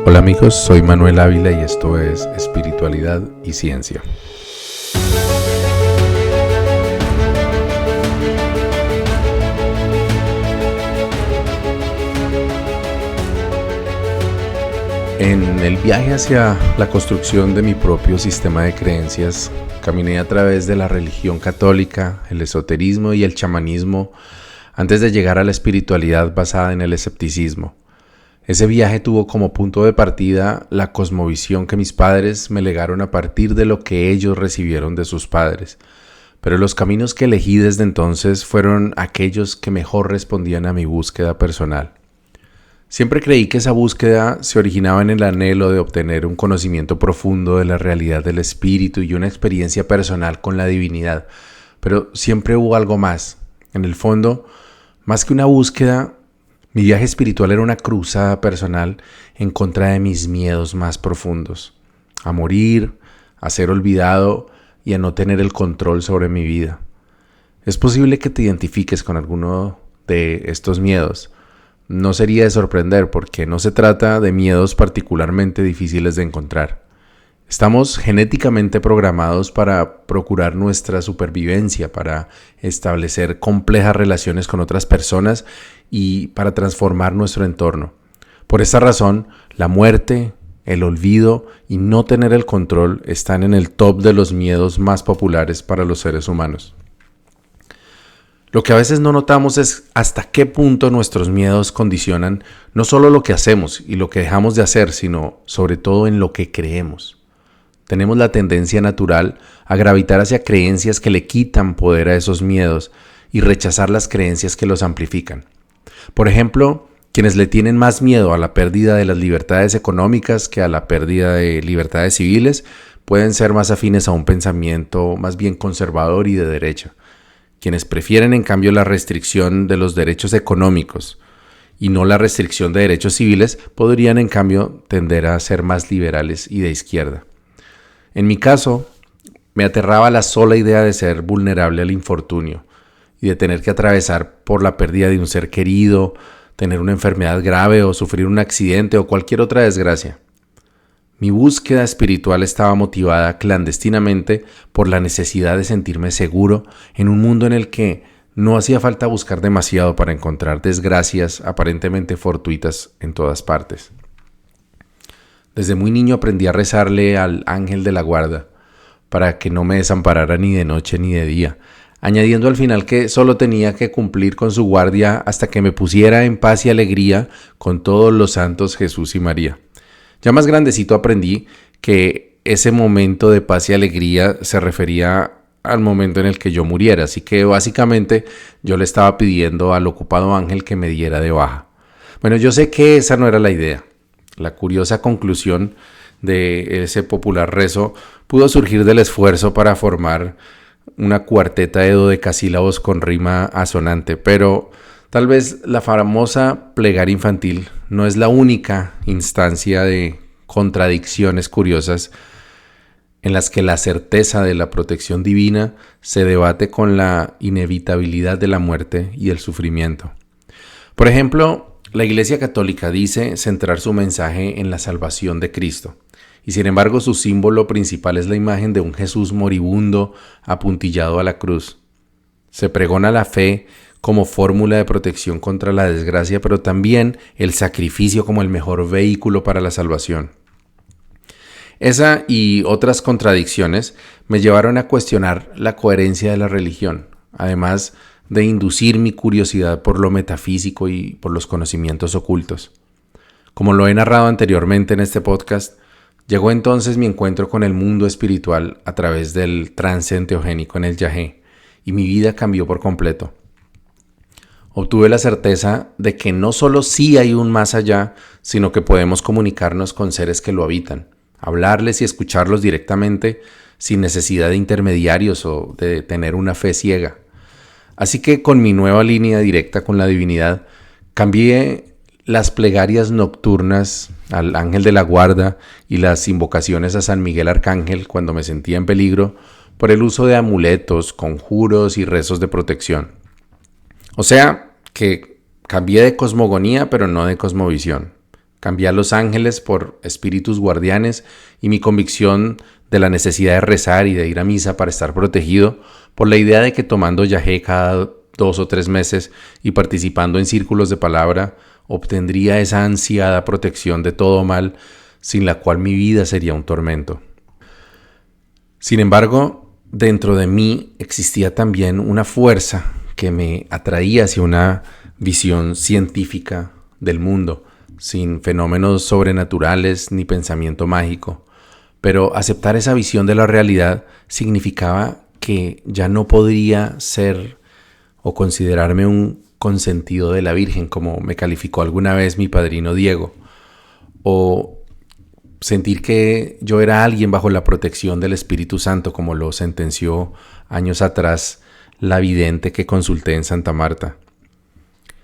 Hola amigos, soy Manuel Ávila y esto es Espiritualidad y Ciencia. En el viaje hacia la construcción de mi propio sistema de creencias, caminé a través de la religión católica, el esoterismo y el chamanismo antes de llegar a la espiritualidad basada en el escepticismo. Ese viaje tuvo como punto de partida la cosmovisión que mis padres me legaron a partir de lo que ellos recibieron de sus padres. Pero los caminos que elegí desde entonces fueron aquellos que mejor respondían a mi búsqueda personal. Siempre creí que esa búsqueda se originaba en el anhelo de obtener un conocimiento profundo de la realidad del espíritu y una experiencia personal con la divinidad. Pero siempre hubo algo más. En el fondo, más que una búsqueda, mi viaje espiritual era una cruzada personal en contra de mis miedos más profundos. A morir, a ser olvidado y a no tener el control sobre mi vida. Es posible que te identifiques con alguno de estos miedos. No sería de sorprender porque no se trata de miedos particularmente difíciles de encontrar. Estamos genéticamente programados para procurar nuestra supervivencia, para establecer complejas relaciones con otras personas y para transformar nuestro entorno. Por esta razón, la muerte, el olvido y no tener el control están en el top de los miedos más populares para los seres humanos. Lo que a veces no notamos es hasta qué punto nuestros miedos condicionan no solo lo que hacemos y lo que dejamos de hacer, sino sobre todo en lo que creemos. Tenemos la tendencia natural a gravitar hacia creencias que le quitan poder a esos miedos y rechazar las creencias que los amplifican. Por ejemplo, quienes le tienen más miedo a la pérdida de las libertades económicas que a la pérdida de libertades civiles pueden ser más afines a un pensamiento más bien conservador y de derecha. Quienes prefieren en cambio la restricción de los derechos económicos y no la restricción de derechos civiles podrían en cambio tender a ser más liberales y de izquierda. En mi caso, me aterraba la sola idea de ser vulnerable al infortunio y de tener que atravesar por la pérdida de un ser querido, tener una enfermedad grave o sufrir un accidente o cualquier otra desgracia. Mi búsqueda espiritual estaba motivada clandestinamente por la necesidad de sentirme seguro en un mundo en el que no hacía falta buscar demasiado para encontrar desgracias aparentemente fortuitas en todas partes. Desde muy niño aprendí a rezarle al ángel de la guarda para que no me desamparara ni de noche ni de día, añadiendo al final que solo tenía que cumplir con su guardia hasta que me pusiera en paz y alegría con todos los santos Jesús y María. Ya más grandecito aprendí que ese momento de paz y alegría se refería al momento en el que yo muriera, así que básicamente yo le estaba pidiendo al ocupado ángel que me diera de baja. Bueno, yo sé que esa no era la idea. La curiosa conclusión de ese popular rezo pudo surgir del esfuerzo para formar una cuarteta de dodecasílabos con rima asonante, pero tal vez la famosa plegaria infantil no es la única instancia de contradicciones curiosas en las que la certeza de la protección divina se debate con la inevitabilidad de la muerte y el sufrimiento. Por ejemplo, la Iglesia Católica dice centrar su mensaje en la salvación de Cristo, y sin embargo su símbolo principal es la imagen de un Jesús moribundo apuntillado a la cruz. Se pregona la fe como fórmula de protección contra la desgracia, pero también el sacrificio como el mejor vehículo para la salvación. Esa y otras contradicciones me llevaron a cuestionar la coherencia de la religión, además de inducir mi curiosidad por lo metafísico y por los conocimientos ocultos. Como lo he narrado anteriormente en este podcast, llegó entonces mi encuentro con el mundo espiritual a través del trance enteogénico en el yagé, y mi vida cambió por completo. Obtuve la certeza de que no solo sí hay un más allá, sino que podemos comunicarnos con seres que lo habitan, hablarles y escucharlos directamente sin necesidad de intermediarios o de tener una fe ciega. Así que con mi nueva línea directa con la divinidad, cambié las plegarias nocturnas al ángel de la guarda y las invocaciones a San Miguel Arcángel cuando me sentía en peligro por el uso de amuletos, conjuros y rezos de protección. O sea, que cambié de cosmogonía pero no de cosmovisión. Cambié a los ángeles por espíritus guardianes y mi convicción de la necesidad de rezar y de ir a misa para estar protegido por la idea de que tomando yagé cada 2 o 3 meses y participando en círculos de palabra obtendría esa ansiada protección de todo mal sin la cual mi vida sería un tormento. Sin embargo, dentro de mí existía también una fuerza que me atraía hacia una visión científica del mundo, sin fenómenos sobrenaturales ni pensamiento mágico. Pero aceptar esa visión de la realidad significaba que ya no podría ser o considerarme un consentido de la Virgen, como me calificó alguna vez mi padrino Diego, o sentir que yo era alguien bajo la protección del Espíritu Santo, como lo sentenció años atrás la vidente que consulté en Santa Marta.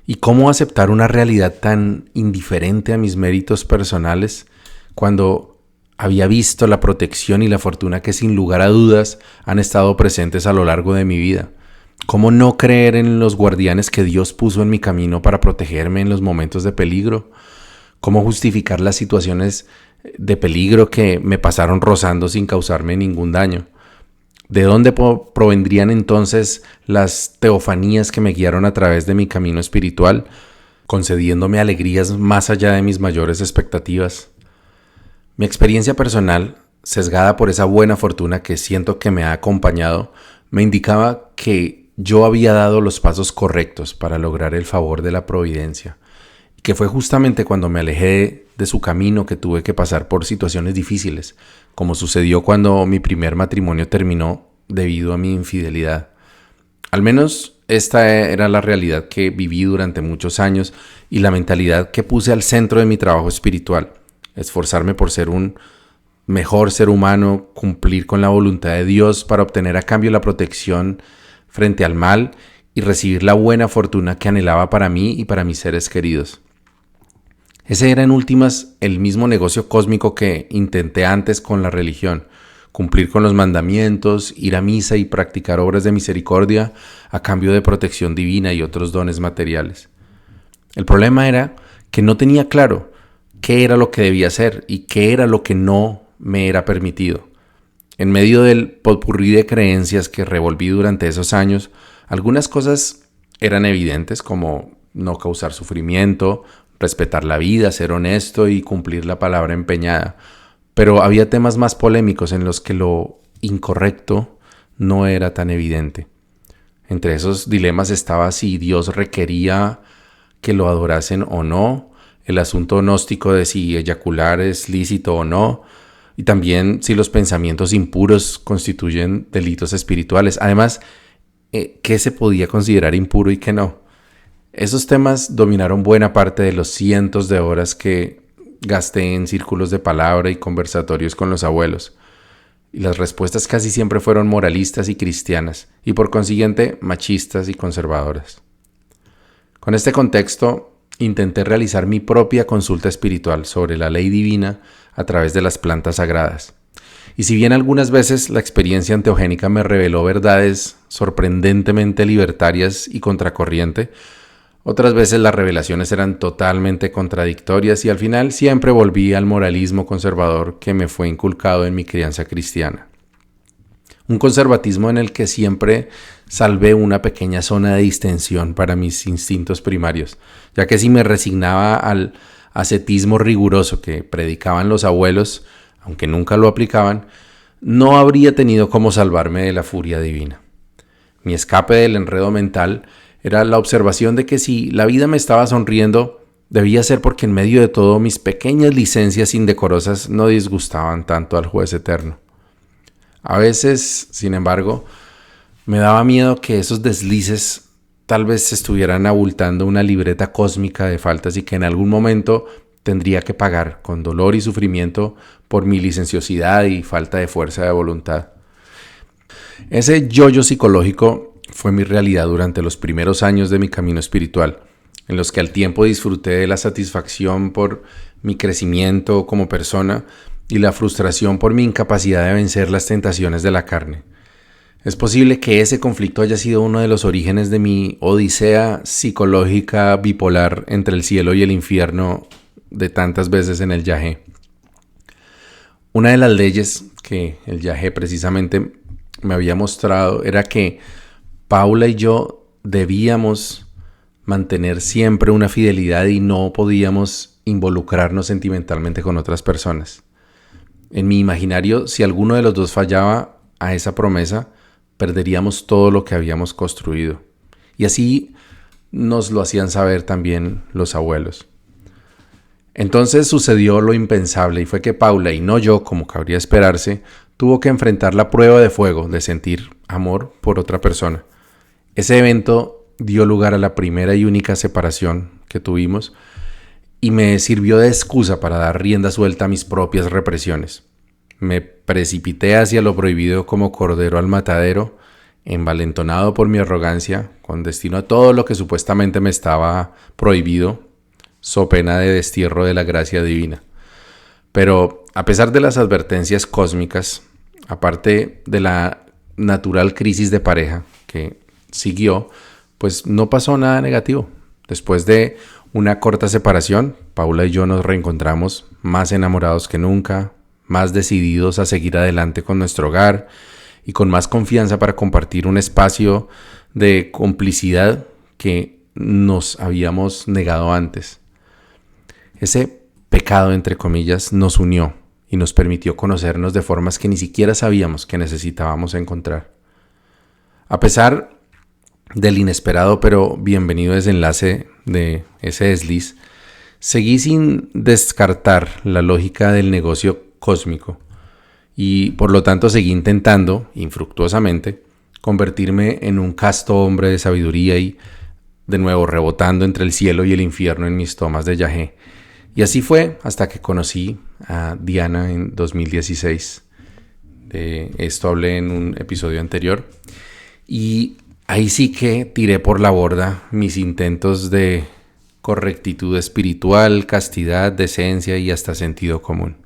¿Y cómo aceptar una realidad tan indiferente a mis méritos personales cuando había visto la protección y la fortuna que sin lugar a dudas han estado presentes a lo largo de mi vida? ¿Cómo no creer en los guardianes que Dios puso en mi camino para protegerme en los momentos de peligro? ¿Cómo justificar las situaciones de peligro que me pasaron rozando sin causarme ningún daño? ¿De dónde provendrían entonces las teofanías que me guiaron a través de mi camino espiritual, concediéndome alegrías más allá de mis mayores expectativas? Mi experiencia personal, sesgada por esa buena fortuna que siento que me ha acompañado, me indicaba que yo había dado los pasos correctos para lograr el favor de la providencia, y que fue justamente cuando me alejé de su camino que tuve que pasar por situaciones difíciles, como sucedió cuando mi primer matrimonio terminó debido a mi infidelidad. Al menos esta era la realidad que viví durante muchos años y la mentalidad que puse al centro de mi trabajo espiritual: esforzarme por ser un mejor ser humano, cumplir con la voluntad de Dios para obtener a cambio la protección frente al mal y recibir la buena fortuna que anhelaba para mí y para mis seres queridos. Ese era en últimas el mismo negocio cósmico que intenté antes con la religión: cumplir con los mandamientos, ir a misa y practicar obras de misericordia a cambio de protección divina y otros dones materiales. El problema era que no tenía claro qué era lo que debía hacer y qué era lo que no me era permitido. En medio del popurrí de creencias que revolví durante esos años, algunas cosas eran evidentes, como no causar sufrimiento, respetar la vida, ser honesto y cumplir la palabra empeñada. Pero había temas más polémicos en los que lo incorrecto no era tan evidente. Entre esos dilemas estaba si Dios requería que lo adorasen o no, el asunto gnóstico de si eyacular es lícito o no, y también si los pensamientos impuros constituyen delitos espirituales. Además, ¿qué se podía considerar impuro y qué no? Esos temas dominaron buena parte de los cientos de horas que gasté en círculos de palabra y conversatorios con los abuelos. Y las respuestas casi siempre fueron moralistas y cristianas, y por consiguiente machistas y conservadoras. Con este contexto, intenté realizar mi propia consulta espiritual sobre la ley divina a través de las plantas sagradas. Y si bien algunas veces la experiencia enteogénica me reveló verdades sorprendentemente libertarias y contracorriente, otras veces las revelaciones eran totalmente contradictorias y al final siempre volví al moralismo conservador que me fue inculcado en mi crianza cristiana. Un conservatismo en el que siempre salvé una pequeña zona de distensión para mis instintos primarios, ya que si me resignaba al ascetismo riguroso que predicaban los abuelos, aunque nunca lo aplicaban, no habría tenido cómo salvarme de la furia divina. Mi escape del enredo mental era la observación de que si la vida me estaba sonriendo, debía ser porque en medio de todo mis pequeñas licencias indecorosas no disgustaban tanto al juez eterno. A veces, sin embargo, me daba miedo que esos deslices tal vez estuvieran abultando una libreta cósmica de faltas y que en algún momento tendría que pagar con dolor y sufrimiento por mi licenciosidad y falta de fuerza de voluntad. Ese yo-yo psicológico fue mi realidad durante los primeros años de mi camino espiritual, en los que al tiempo disfruté de la satisfacción por mi crecimiento como persona y la frustración por mi incapacidad de vencer las tentaciones de la carne. Es posible que ese conflicto haya sido uno de los orígenes de mi odisea psicológica bipolar entre el cielo y el infierno de tantas veces en el yagé. Una de las leyes que el yagé precisamente me había mostrado era que Paula y yo debíamos mantener siempre una fidelidad y no podíamos involucrarnos sentimentalmente con otras personas. En mi imaginario, si alguno de los dos fallaba a esa promesa, perderíamos todo lo que habíamos construido. Y así nos lo hacían saber también los abuelos. Entonces sucedió lo impensable y fue que Paula, y no yo, como cabría esperarse, tuvo que enfrentar la prueba de fuego de sentir amor por otra persona. Ese evento dio lugar a la primera y única separación que tuvimos y me sirvió de excusa para dar rienda suelta a mis propias represiones. Me precipité hacia lo prohibido como cordero al matadero, envalentonado por mi arrogancia, con destino a todo lo que supuestamente me estaba prohibido, so pena de destierro de la gracia divina. Pero a pesar de las advertencias cósmicas, aparte de la natural crisis de pareja que siguió, pues no pasó nada negativo. Después de una corta separación, Paula y yo nos reencontramos más enamorados que nunca, más decididos a seguir adelante con nuestro hogar y con más confianza para compartir un espacio de complicidad que nos habíamos negado antes. Ese pecado, entre comillas, nos unió y nos permitió conocernos de formas que ni siquiera sabíamos que necesitábamos encontrar. A pesar del inesperado pero bienvenido desenlace de ese desliz, seguí sin descartar la lógica del negocio cósmico y por lo tanto seguí intentando, infructuosamente, convertirme en un casto hombre de sabiduría y de nuevo rebotando entre el cielo y el infierno en mis tomas de yagé. Y así fue hasta que conocí a Diana en 2016. De esto hablé en un episodio anterior. Y ahí sí que tiré por la borda mis intentos de correctitud espiritual, castidad, decencia y hasta sentido común.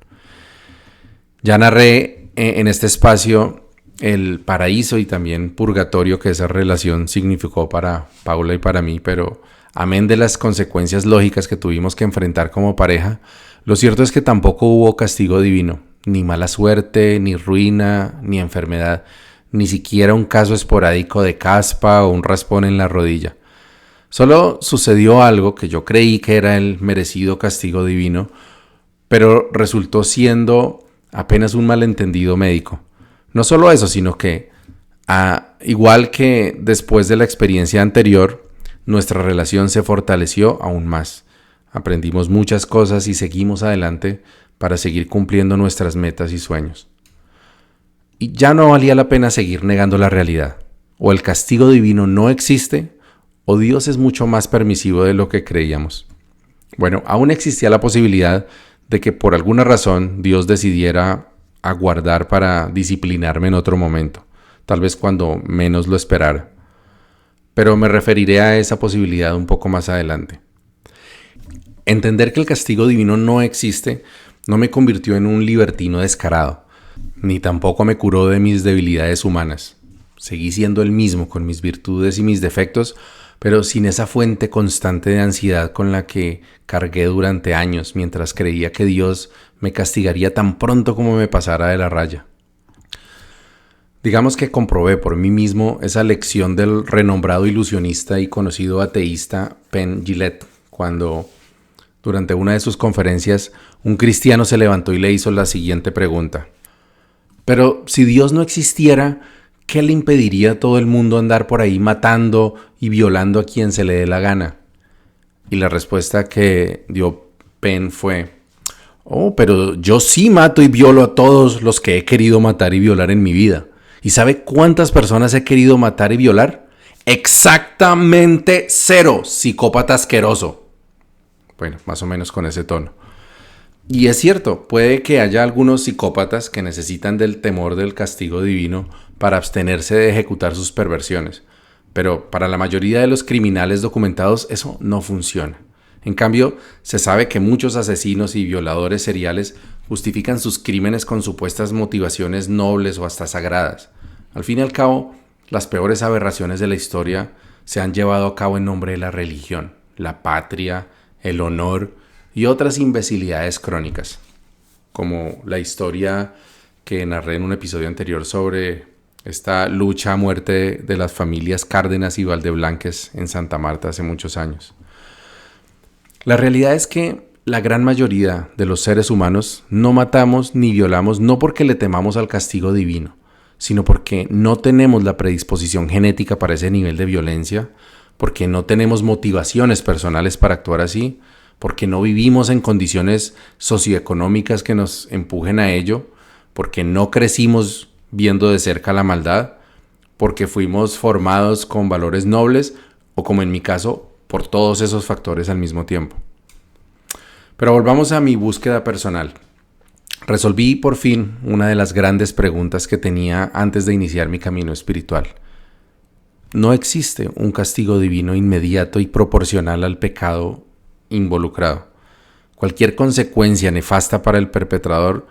Ya narré en este espacio el paraíso y también purgatorio que esa relación significó para Paula y para mí, pero amén de las consecuencias lógicas que tuvimos que enfrentar como pareja, lo cierto es que tampoco hubo castigo divino, ni mala suerte, ni ruina, ni enfermedad, ni siquiera un caso esporádico de caspa o un raspón en la rodilla. Solo sucedió algo que yo creí que era el merecido castigo divino, pero resultó siendo apenas un malentendido médico. No solo eso, sino que, igual que después de la experiencia anterior, nuestra relación se fortaleció aún más. Aprendimos muchas cosas y seguimos adelante para seguir cumpliendo nuestras metas y sueños. Y ya no valía la pena seguir negando la realidad. O el castigo divino no existe, o Dios es mucho más permisivo de lo que creíamos. Bueno, aún existía la posibilidad de que por alguna razón Dios decidiera aguardar para disciplinarme en otro momento, tal vez cuando menos lo esperara. Pero me referiré a esa posibilidad un poco más adelante. Entender que el castigo divino no existe no me convirtió en un libertino descarado, ni tampoco me curó de mis debilidades humanas. Seguí siendo el mismo con mis virtudes y mis defectos, pero sin esa fuente constante de ansiedad con la que cargué durante años mientras creía que Dios me castigaría tan pronto como me pasara de la raya. Digamos que comprobé por mí mismo esa lección del renombrado ilusionista y conocido ateísta Penn Jillette, cuando durante una de sus conferencias un cristiano se levantó y le hizo la siguiente pregunta: pero si Dios no existiera, ¿qué le impediría a todo el mundo andar por ahí matando y violando a quien se le dé la gana? Y la respuesta que dio Penn fue: pero yo sí mato y violo a todos los que he querido matar y violar en mi vida. ¿Y sabe cuántas personas he querido matar y violar? Exactamente 0, psicópata asqueroso. Bueno, más o menos con ese tono. Y es cierto, puede que haya algunos psicópatas que necesitan del temor del castigo divino para abstenerse de ejecutar sus perversiones, pero para la mayoría de los criminales documentados eso no funciona. En cambio, se sabe que muchos asesinos y violadores seriales justifican sus crímenes con supuestas motivaciones nobles o hasta sagradas. Al fin y al cabo, las peores aberraciones de la historia se han llevado a cabo en nombre de la religión, la patria, el honor y otras imbecilidades crónicas, como la historia que narré en un episodio anterior sobre esta lucha a muerte de las familias Cárdenas y Valdeblanques en Santa Marta hace muchos años. La realidad es que la gran mayoría de los seres humanos no matamos ni violamos no porque le temamos al castigo divino, sino porque no tenemos la predisposición genética para ese nivel de violencia, porque no tenemos motivaciones personales para actuar así, porque no vivimos en condiciones socioeconómicas que nos empujen a ello, porque no crecimos viendo de cerca la maldad, porque fuimos formados con valores nobles o, como en mi caso, por todos esos factores al mismo tiempo. Pero volvamos a mi búsqueda personal. Resolví por fin una de las grandes preguntas que tenía antes de iniciar mi camino espiritual. No existe un castigo divino inmediato y proporcional al pecado involucrado. Cualquier consecuencia nefasta para el perpetrador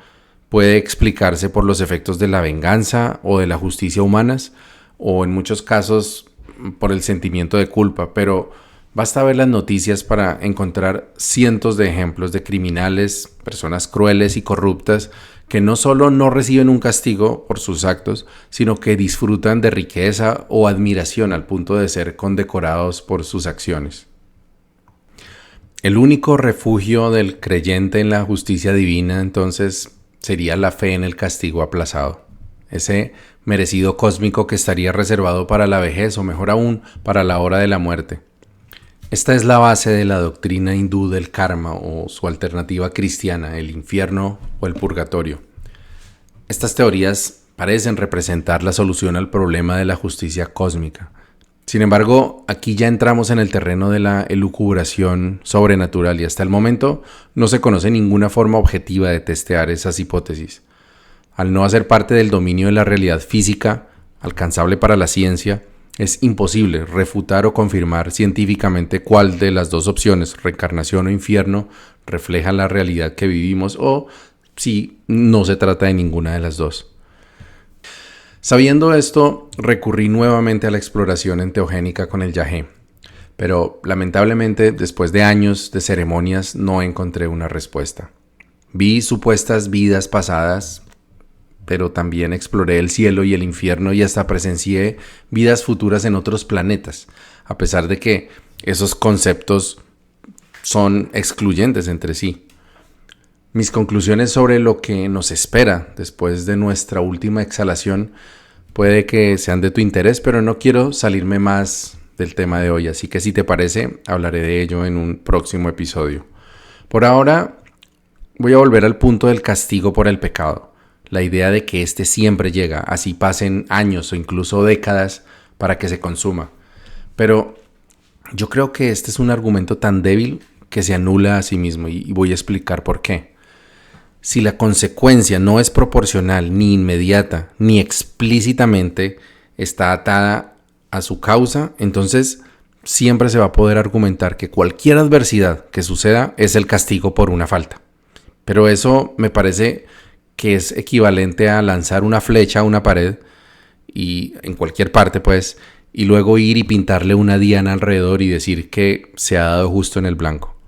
puede explicarse por los efectos de la venganza o de la justicia humanas, o en muchos casos por el sentimiento de culpa, pero basta ver las noticias para encontrar cientos de ejemplos de criminales, personas crueles y corruptas que no solo no reciben un castigo por sus actos, sino que disfrutan de riqueza o admiración al punto de ser condecorados por sus acciones. El único refugio del creyente en la justicia divina, entonces, sería la fe en el castigo aplazado, ese merecido cósmico que estaría reservado para la vejez o mejor aún para la hora de la muerte. Esta es la base de la doctrina hindú del karma o su alternativa cristiana, el infierno o el purgatorio. Estas teorías parecen representar la solución al problema de la justicia cósmica. Sin embargo, aquí ya entramos en el terreno de la elucubración sobrenatural y hasta el momento no se conoce ninguna forma objetiva de testear esas hipótesis. Al no hacer parte del dominio de la realidad física, alcanzable para la ciencia, es imposible refutar o confirmar científicamente cuál de las dos opciones, reencarnación o infierno, refleja la realidad que vivimos o si no se trata de ninguna de las dos. Sabiendo esto, recurrí nuevamente a la exploración enteogénica con el yagé, pero lamentablemente después de años de ceremonias no encontré una respuesta. Vi supuestas vidas pasadas, pero también exploré el cielo y el infierno y hasta presencié vidas futuras en otros planetas, a pesar de que esos conceptos son excluyentes entre sí. Mis conclusiones sobre lo que nos espera después de nuestra última exhalación puede que sean de tu interés, pero no quiero salirme más del tema de hoy, así que si te parece, hablaré de ello en un próximo episodio. Por ahora, voy a volver al punto del castigo por el pecado, la idea de que este siempre llega, así pasen años o incluso décadas para que se consuma. Pero yo creo que este es un argumento tan débil que se anula a sí mismo y voy a explicar por qué. Si la consecuencia no es proporcional, ni inmediata, ni explícitamente está atada a su causa, entonces siempre se va a poder argumentar que cualquier adversidad que suceda es el castigo por una falta. Pero eso me parece que es equivalente a lanzar una flecha a una pared, y en cualquier parte pues, y luego ir y pintarle una diana alrededor y decir que se ha dado justo en el blanco.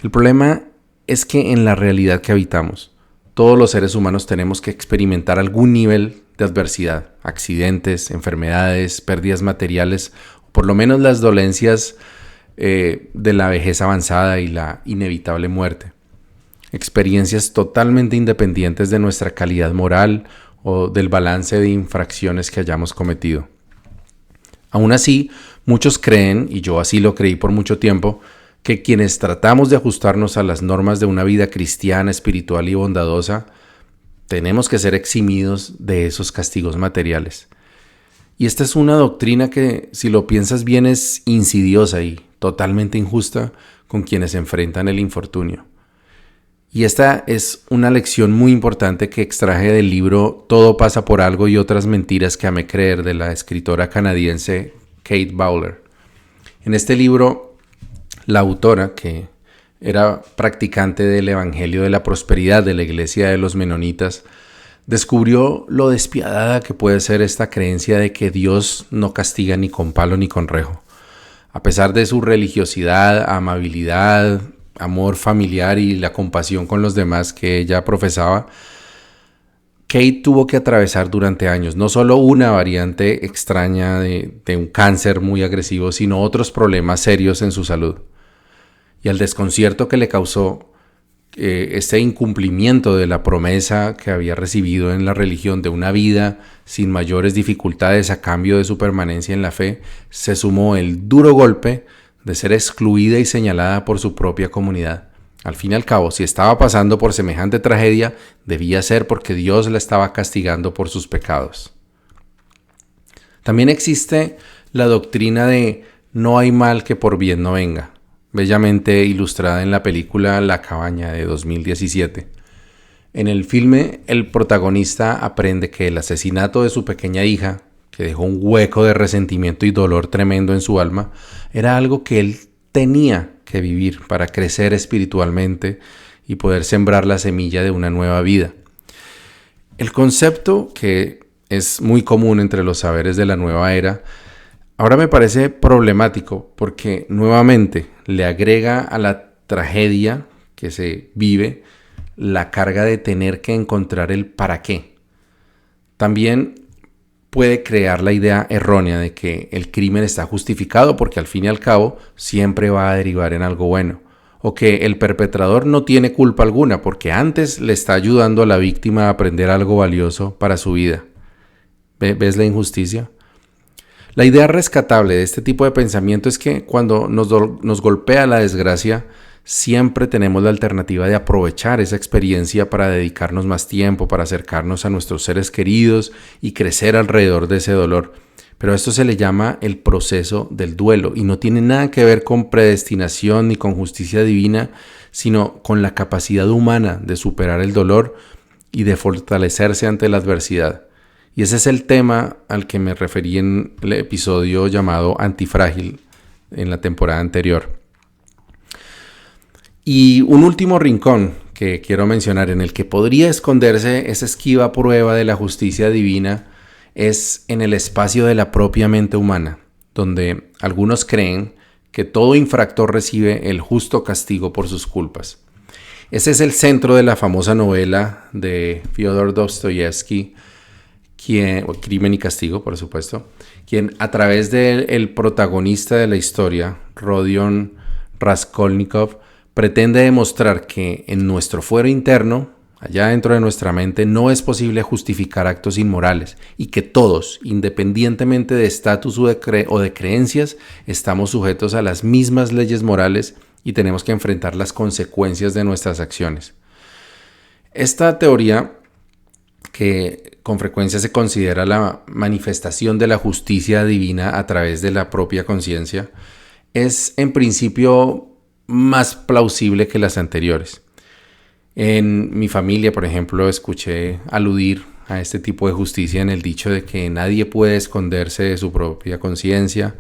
El problema es que en la realidad que habitamos, todos los seres humanos tenemos que experimentar algún nivel de adversidad, accidentes, enfermedades, pérdidas materiales, o por lo menos las dolencias de la vejez avanzada y la inevitable muerte. Experiencias totalmente independientes de nuestra calidad moral o del balance de infracciones que hayamos cometido. Aún así, muchos creen, y yo así lo creí por mucho tiempo, que quienes tratamos de ajustarnos a las normas de una vida cristiana, espiritual y bondadosa, tenemos que ser eximidos de esos castigos materiales. Y esta es una doctrina que, si lo piensas bien, es insidiosa y totalmente injusta con quienes enfrentan el infortunio. Y esta es una lección muy importante que extraje del libro Todo pasa por algo y otras mentiras que amé creer, de la escritora canadiense Kate Bowler. En este libro, la autora, que era practicante del Evangelio de la Prosperidad de la Iglesia de los Menonitas, descubrió lo despiadada que puede ser esta creencia de que Dios no castiga ni con palo ni con rejo. A pesar de su religiosidad, amabilidad, amor familiar y la compasión con los demás que ella profesaba, Kate tuvo que atravesar durante años no solo una variante extraña de un cáncer muy agresivo, sino otros problemas serios en su salud. Y al desconcierto que le causó este incumplimiento de la promesa que había recibido en la religión de una vida sin mayores dificultades a cambio de su permanencia en la fe, se sumó el duro golpe de ser excluida y señalada por su propia comunidad. Al fin y al cabo, si estaba pasando por semejante tragedia, debía ser porque Dios la estaba castigando por sus pecados. También existe la doctrina de no hay mal que por bien no venga, bellamente ilustrada en la película La Cabaña de 2017. En el filme, el protagonista aprende que el asesinato de su pequeña hija, que dejó un hueco de resentimiento y dolor tremendo en su alma, era algo que él tenía que vivir para crecer espiritualmente y poder sembrar la semilla de una nueva vida. El concepto, que es muy común entre los saberes de la nueva era, ahora me parece problemático porque nuevamente le agrega a la tragedia que se vive la carga de tener que encontrar el para qué. También puede crear la idea errónea de que el crimen está justificado porque al fin y al cabo siempre va a derivar en algo bueno, o que el perpetrador no tiene culpa alguna porque antes le está ayudando a la víctima a aprender algo valioso para su vida. ¿Ves la injusticia? La idea rescatable de este tipo de pensamiento es que cuando nos golpea la desgracia, siempre tenemos la alternativa de aprovechar esa experiencia para dedicarnos más tiempo, para acercarnos a nuestros seres queridos y crecer alrededor de ese dolor. Pero a esto se le llama el proceso del duelo y no tiene nada que ver con predestinación ni con justicia divina, sino con la capacidad humana de superar el dolor y de fortalecerse ante la adversidad. Y ese es el tema al que me referí en el episodio llamado Antifrágil en la temporada anterior. Y un último rincón que quiero mencionar en el que podría esconderse esa esquiva prueba de la justicia divina es en el espacio de la propia mente humana, donde algunos creen que todo infractor recibe el justo castigo por sus culpas. Ese es el centro de la famosa novela de Fyodor Dostoyevsky, Crimen y Castigo, por supuesto, quien a través del protagonista de la historia, Rodion Raskolnikov, pretende demostrar que en nuestro fuero interno, allá dentro de nuestra mente, no es posible justificar actos inmorales y que todos, independientemente de estatus o de creencias, estamos sujetos a las mismas leyes morales y tenemos que enfrentar las consecuencias de nuestras acciones. Esta teoría, que con frecuencia se considera la manifestación de la justicia divina a través de la propia conciencia, es en principio más plausible que las anteriores. En mi familia, por ejemplo, escuché aludir a este tipo de justicia en el dicho de que nadie puede esconderse de su propia conciencia,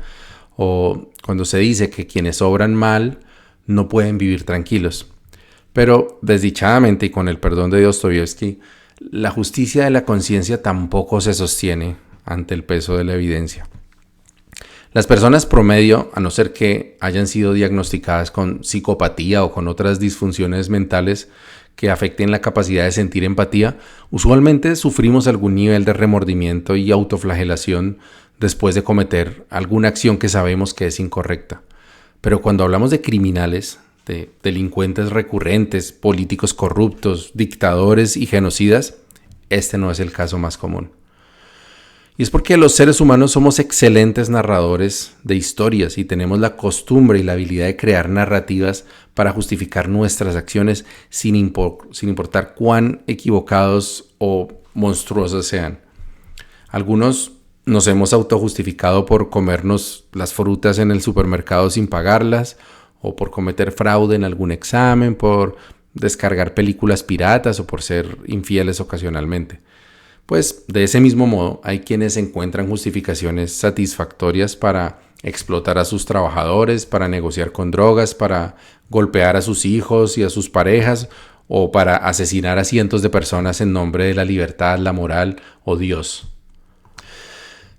o cuando se dice que quienes obran mal no pueden vivir tranquilos. Pero desdichadamente y con el perdón de Dostoyevsky, la justicia de la conciencia tampoco se sostiene ante el peso de la evidencia. Las personas promedio, a no ser que hayan sido diagnosticadas con psicopatía o con otras disfunciones mentales que afecten la capacidad de sentir empatía, usualmente sufrimos algún nivel de remordimiento y autoflagelación después de cometer alguna acción que sabemos que es incorrecta. Pero cuando hablamos de criminales, de delincuentes recurrentes, políticos corruptos, dictadores y genocidas, este no es el caso más común. Y es porque los seres humanos somos excelentes narradores de historias y tenemos la costumbre y la habilidad de crear narrativas para justificar nuestras acciones sin importar cuán equivocados o monstruosas sean. Algunos nos hemos autojustificado por comernos las frutas en el supermercado sin pagarlas, o por cometer fraude en algún examen, por descargar películas piratas o por ser infieles ocasionalmente. Pues de ese mismo modo hay quienes encuentran justificaciones satisfactorias para explotar a sus trabajadores, para negociar con drogas, para golpear a sus hijos y a sus parejas o para asesinar a cientos de personas en nombre de la libertad, la moral o Dios.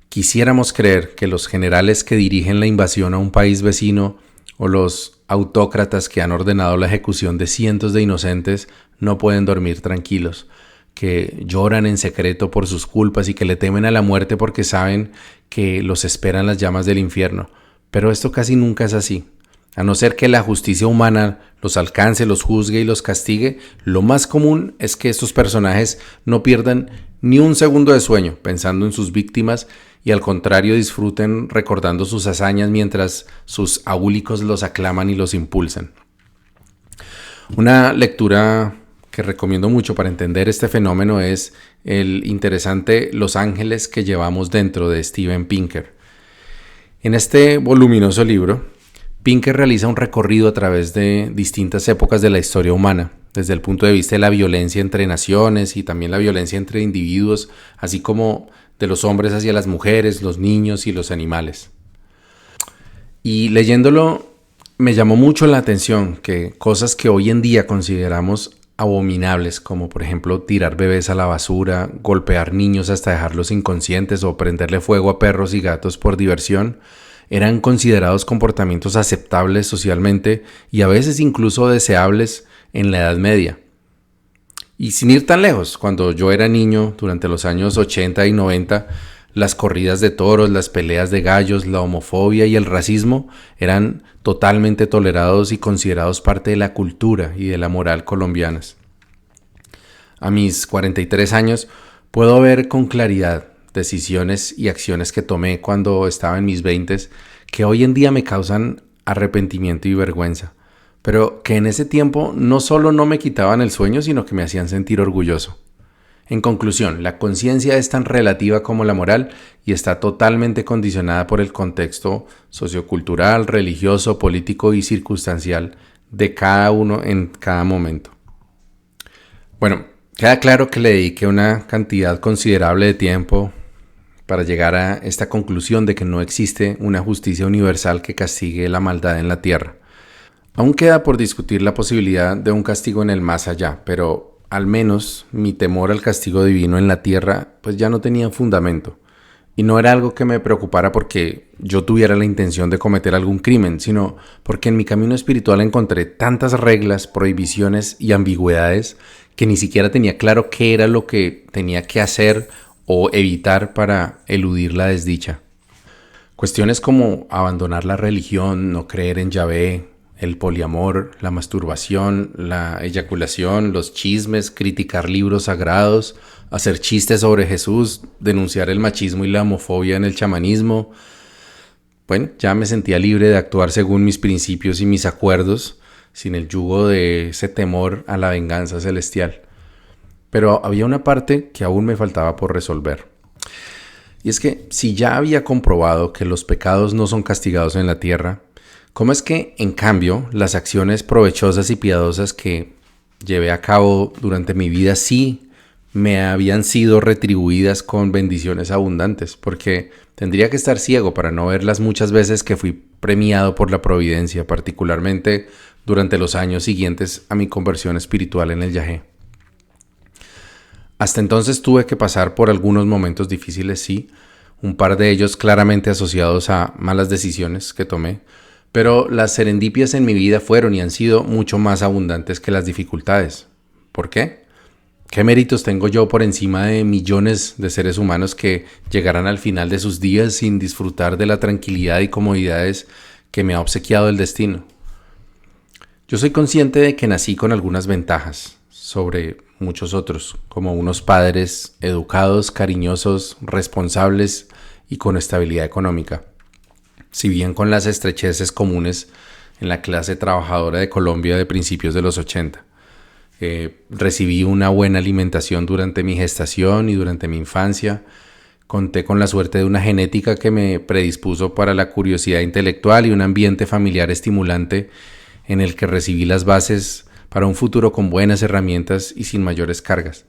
Quisiéramos creer que los generales que dirigen la invasión a un país vecino o los autócratas que han ordenado la ejecución de cientos de inocentes no pueden dormir tranquilos, que lloran en secreto por sus culpas y que le temen a la muerte porque saben que los esperan las llamas del infierno. Pero esto casi nunca es así. A no ser que la justicia humana los alcance, los juzgue y los castigue, lo más común es que estos personajes no pierdan ni un segundo de sueño pensando en sus víctimas y al contrario disfruten recordando sus hazañas mientras sus aúlicos los aclaman y los impulsan. Una lectura que recomiendo mucho para entender este fenómeno es el interesante Los ángeles que llevamos dentro de Steven Pinker. En este voluminoso libro, Pinker realiza un recorrido a través de distintas épocas de la historia humana, desde el punto de vista de la violencia entre naciones y también la violencia entre individuos, así como de los hombres hacia las mujeres, los niños y los animales. Y leyéndolo me llamó mucho la atención que cosas que hoy en día consideramos abominables, como por ejemplo tirar bebés a la basura, golpear niños hasta dejarlos inconscientes o prenderle fuego a perros y gatos por diversión, eran considerados comportamientos aceptables socialmente y a veces incluso deseables en la Edad Media. Y sin ir tan lejos, cuando yo era niño, durante los años 80 y 90, las corridas de toros, las peleas de gallos, la homofobia y el racismo eran totalmente tolerados y considerados parte de la cultura y de la moral colombianas. A mis 43 años puedo ver con claridad decisiones y acciones que tomé cuando estaba en mis 20s que hoy en día me causan arrepentimiento y vergüenza, pero que en ese tiempo no solo no me quitaban el sueño, sino que me hacían sentir orgulloso. En conclusión, la conciencia es tan relativa como la moral y está totalmente condicionada por el contexto sociocultural, religioso, político y circunstancial de cada uno en cada momento. Bueno, queda claro que le dediqué una cantidad considerable de tiempo para llegar a esta conclusión de que no existe una justicia universal que castigue la maldad en la tierra. Aún queda por discutir la posibilidad de un castigo en el más allá, pero al menos mi temor al castigo divino en la tierra pues ya no tenía fundamento. Y no era algo que me preocupara porque yo tuviera la intención de cometer algún crimen, sino porque en mi camino espiritual encontré tantas reglas, prohibiciones y ambigüedades que ni siquiera tenía claro qué era lo que tenía que hacer o evitar para eludir la desdicha. Cuestiones como abandonar la religión, no creer en Yahvé, el poliamor, la masturbación, la eyaculación, los chismes, criticar libros sagrados, hacer chistes sobre Jesús, denunciar el machismo y la homofobia en el chamanismo. Bueno, ya me sentía libre de actuar según mis principios y mis acuerdos, sin el yugo de ese temor a la venganza celestial. Pero había una parte que aún me faltaba por resolver. Y es que si ya había comprobado que los pecados no son castigados en la tierra, ¿cómo es que, en cambio, las acciones provechosas y piadosas que llevé a cabo durante mi vida sí me habían sido retribuidas con bendiciones abundantes? Porque tendría que estar ciego para no ver las muchas veces que fui premiado por la providencia, particularmente durante los años siguientes a mi conversión espiritual en el Yahé. Hasta entonces tuve que pasar por algunos momentos difíciles, sí, un par de ellos claramente asociados a malas decisiones que tomé, pero las serendipias en mi vida fueron y han sido mucho más abundantes que las dificultades. ¿Por qué? ¿Qué méritos tengo yo por encima de millones de seres humanos que llegarán al final de sus días sin disfrutar de la tranquilidad y comodidades que me ha obsequiado el destino? Yo soy consciente de que nací con algunas ventajas sobre muchos otros, como unos padres educados, cariñosos, responsables y con estabilidad económica. Si bien con las estrecheces comunes en la clase trabajadora de Colombia de principios de los 80. Recibí una buena alimentación durante mi gestación y durante mi infancia. Conté con la suerte de una genética que me predispuso para la curiosidad intelectual y un ambiente familiar estimulante en el que recibí las bases para un futuro con buenas herramientas y sin mayores cargas.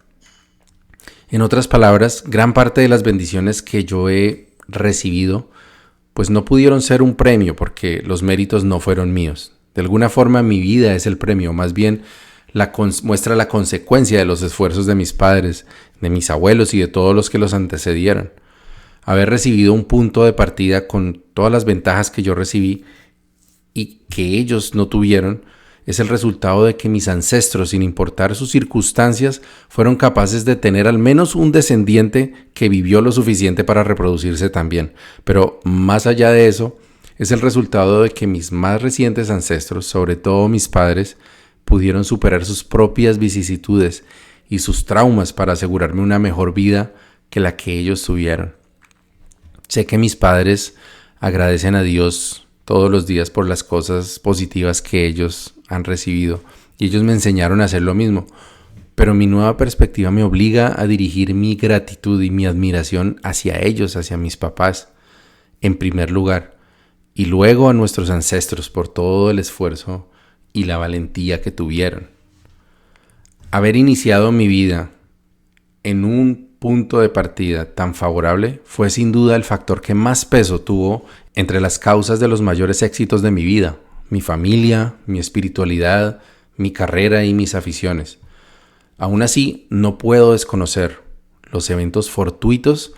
En otras palabras, gran parte de las bendiciones que yo he recibido pues no pudieron ser un premio porque los méritos no fueron míos. De alguna forma mi vida es el premio, más bien muestra la consecuencia de los esfuerzos de mis padres, de mis abuelos y de todos los que los antecedieron. Haber recibido un punto de partida con todas las ventajas que yo recibí y que ellos no tuvieron, es el resultado de que mis ancestros, sin importar sus circunstancias, fueron capaces de tener al menos un descendiente que vivió lo suficiente para reproducirse también. Pero más allá de eso, es el resultado de que mis más recientes ancestros, sobre todo mis padres, pudieron superar sus propias vicisitudes y sus traumas para asegurarme una mejor vida que la que ellos tuvieron. Sé que mis padres agradecen a Dios todos los días por las cosas positivas que ellos han recibido y ellos me enseñaron a hacer lo mismo, pero mi nueva perspectiva me obliga a dirigir mi gratitud y mi admiración hacia ellos, hacia mis papás, en primer lugar, y luego a nuestros ancestros por todo el esfuerzo y la valentía que tuvieron. Haber iniciado mi vida en un punto de partida tan favorable fue sin duda el factor que más peso tuvo entre las causas de los mayores éxitos de mi vida, mi familia, mi espiritualidad, mi carrera y mis aficiones. Aún así, no puedo desconocer los eventos fortuitos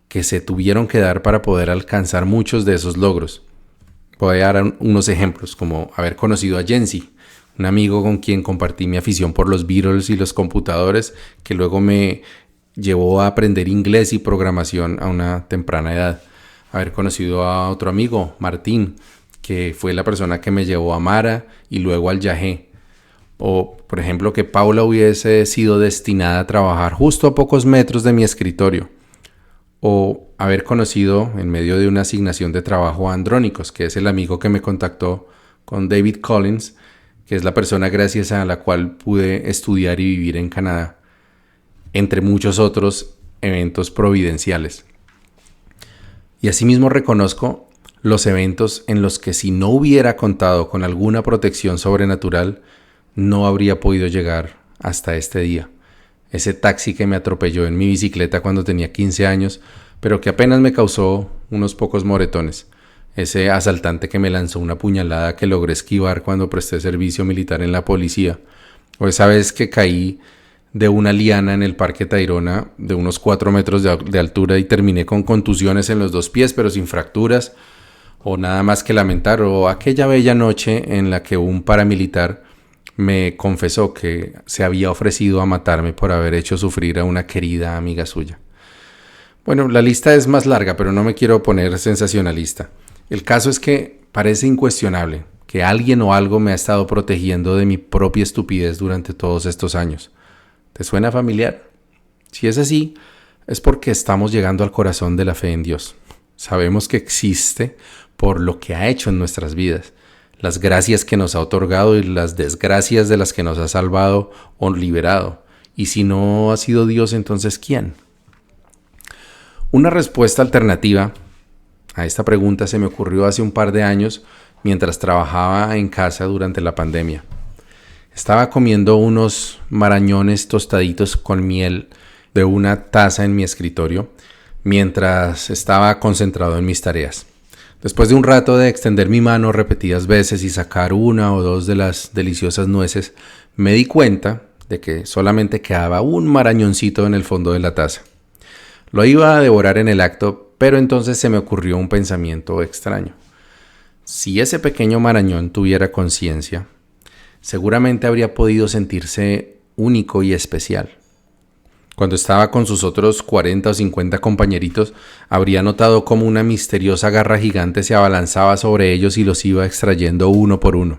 que se tuvieron que dar para poder alcanzar muchos de esos logros. Voy a dar unos ejemplos, como haber conocido a Jensi, un amigo con quien compartí mi afición por los Beatles y los computadores, que luego me llevó a aprender inglés y programación a una temprana edad. Haber conocido a otro amigo, Martín, que fue la persona que me llevó a Mara y luego al Yagé. O, por ejemplo, que Paula hubiese sido destinada a trabajar justo a pocos metros de mi escritorio. O haber conocido, en medio de una asignación de trabajo, a Andrónicos, que es el amigo que me contactó con David Collins, que es la persona gracias a la cual pude estudiar y vivir en Canadá, entre muchos otros eventos providenciales. Y asimismo reconozco los eventos en los que si no hubiera contado con alguna protección sobrenatural, no habría podido llegar hasta este día. Ese taxi que me atropelló en mi bicicleta cuando tenía 15 años, pero que apenas me causó unos pocos moretones. Ese asaltante que me lanzó una puñalada que logré esquivar cuando presté servicio militar en la policía. O esa vez que caí de una liana en el Parque Tayrona de unos 4 metros de altura y terminé con contusiones en los 2 pies, pero sin fracturas o nada más que lamentar. O aquella bella noche en la que un paramilitar me confesó que se había ofrecido a matarme por haber hecho sufrir a una querida amiga suya. Bueno, la lista es más larga, pero no me quiero poner sensacionalista. El caso es que parece incuestionable que alguien o algo me ha estado protegiendo de mi propia estupidez durante todos estos años. ¿Te suena familiar? Si es así, es porque estamos llegando al corazón de la fe en Dios. Sabemos que existe por lo que ha hecho en nuestras vidas, las gracias que nos ha otorgado y las desgracias de las que nos ha salvado o liberado. Y si no ha sido Dios, entonces ¿quién? Una respuesta alternativa a esta pregunta se me ocurrió hace un par de años mientras trabajaba en casa durante la pandemia. Estaba comiendo unos marañones tostaditos con miel de una taza en mi escritorio mientras estaba concentrado en mis tareas. Después de un rato de extender mi mano repetidas veces y sacar 1 o 2 de las deliciosas nueces, me di cuenta de que solamente quedaba un marañoncito en el fondo de la taza. Lo iba a devorar en el acto, pero entonces se me ocurrió un pensamiento extraño. Si ese pequeño marañón tuviera conciencia, seguramente habría podido sentirse único y especial. Cuando estaba con sus otros 40 o 50 compañeritos, habría notado cómo una misteriosa garra gigante se abalanzaba sobre ellos y los iba extrayendo uno por uno.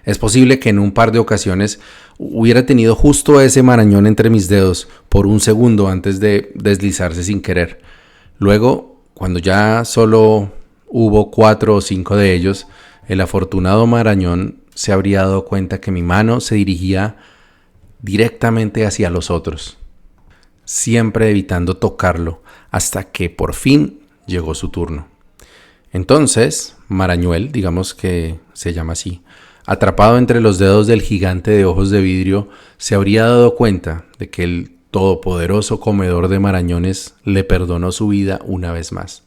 Es posible que en un par de ocasiones hubiera tenido justo ese marañón entre mis dedos por un segundo antes de deslizarse sin querer. Luego, cuando ya solo hubo 4 o 5 de ellos, el afortunado marañón se habría dado cuenta que mi mano se dirigía directamente hacia los otros, siempre evitando tocarlo, hasta que por fin llegó su turno. Entonces, Marañuel, digamos que se llama así, atrapado entre los dedos del gigante de ojos de vidrio, se habría dado cuenta de que el todopoderoso comedor de marañones le perdonó su vida una vez más.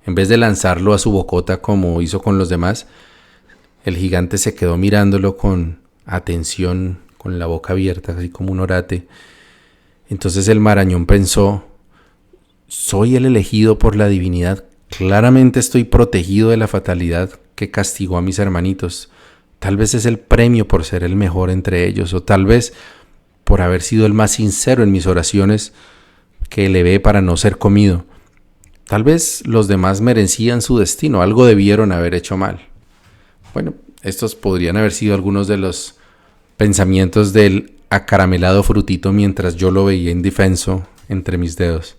En vez de lanzarlo a su bocota como hizo con los demás, el gigante se quedó mirándolo con atención, con la boca abierta, así como un orate. Entonces el marañón pensó: soy el elegido por la divinidad, claramente estoy protegido de la fatalidad, que castigó a mis hermanitos. Tal vez es el premio por ser el mejor entre ellos, o tal vez por haber sido el más sincero en mis oraciones que elevé para no ser comido. Tal vez los demás merecían su destino, algo debieron haber hecho mal. Bueno, estos podrían haber sido algunos de los pensamientos del acaramelado frutito mientras yo lo veía indefenso entre mis dedos.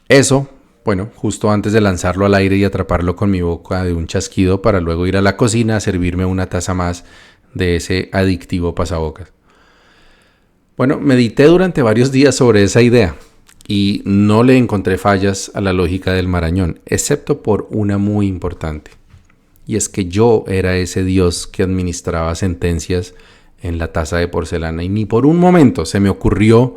Eso, bueno, justo antes de lanzarlo al aire y atraparlo con mi boca de un chasquido para luego ir a la cocina a servirme una taza más de ese adictivo pasabocas. Bueno, medité durante varios días sobre esa idea y no le encontré fallas a la lógica del marañón, excepto por una muy importante. Y es que yo era ese Dios que administraba sentencias en la taza de porcelana y ni por un momento se me ocurrió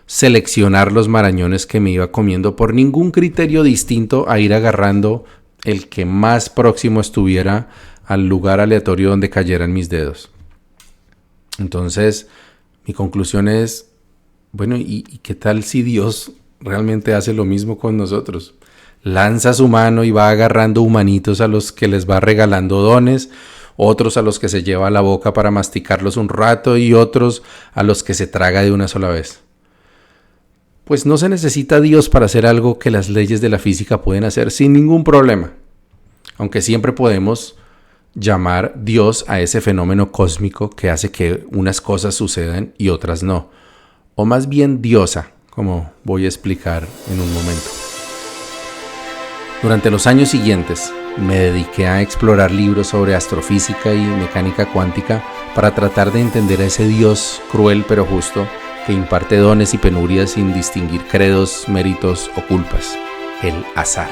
seleccionar los marañones que me iba comiendo por ningún criterio distinto a ir agarrando el que más próximo estuviera al lugar aleatorio donde cayeran mis dedos. Entonces, mi conclusión es, bueno, ¿y qué tal si Dios realmente hace lo mismo con nosotros? Lanza su mano y va agarrando humanitos a los que les va regalando dones, otros a los que se lleva a la boca para masticarlos un rato y otros a los que se traga de una sola vez. Pues no se necesita Dios para hacer algo que las leyes de la física pueden hacer sin ningún problema. Aunque siempre podemos llamar Dios a ese fenómeno cósmico que hace que unas cosas sucedan y otras no. O más bien diosa, como voy a explicar en un momento. Durante los años siguientes me dediqué a explorar libros sobre astrofísica y mecánica cuántica para tratar de entender a ese Dios cruel pero justo que imparte dones y penurias sin distinguir credos, méritos o culpas, el azar.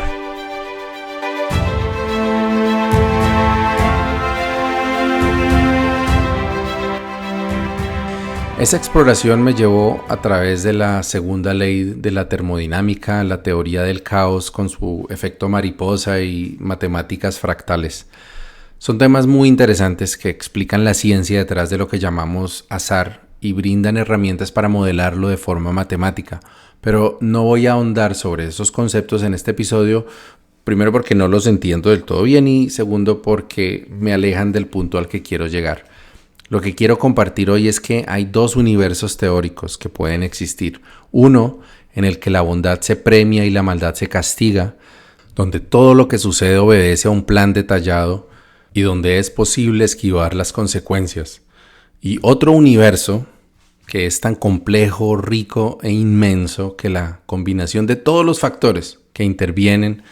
Esa exploración me llevó a través de la segunda ley de la termodinámica, la teoría del caos con su efecto mariposa y matemáticas fractales. Son temas muy interesantes que explican la ciencia detrás de lo que llamamos azar y brindan herramientas para modelarlo de forma matemática. Pero no voy a ahondar sobre esos conceptos en este episodio, primero porque no los entiendo del todo bien y segundo porque me alejan del punto al que quiero llegar. Lo que quiero compartir hoy es que hay dos universos teóricos que pueden existir. Uno en el que la bondad se premia y la maldad se castiga, donde todo lo que sucede obedece a un plan detallado y donde es posible esquivar las consecuencias. Y otro universo que es tan complejo, rico e inmenso que la combinación de todos los factores que intervienen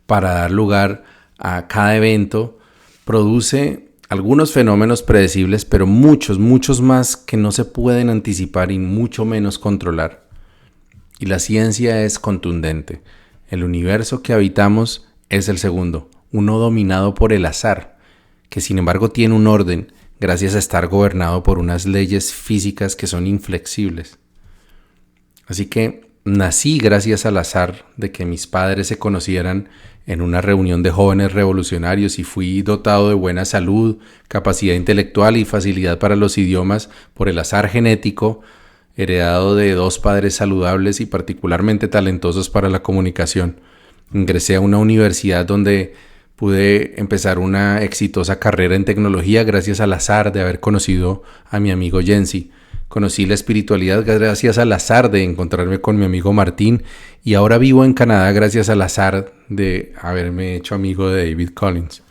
para dar lugar a cada evento produce algunos fenómenos predecibles, pero muchos más que no se pueden anticipar y mucho menos controlar. Y la ciencia es contundente. El universo que habitamos es el segundo, uno dominado por el azar, que sin embargo tiene un orden gracias a estar gobernado por unas leyes físicas que son inflexibles. Así que nací gracias al azar de que mis padres se conocieran en una reunión de jóvenes revolucionarios y fui dotado de buena salud, capacidad intelectual y facilidad para los idiomas por el azar genético, heredado de dos padres saludables y particularmente talentosos para la comunicación. Ingresé a una universidad donde pude empezar una exitosa carrera en tecnología gracias al azar de haber conocido a mi amigo Jensi. Conocí la espiritualidad gracias al azar de encontrarme con mi amigo Martín y ahora vivo en Canadá gracias al azar de haberme hecho amigo de David Collins.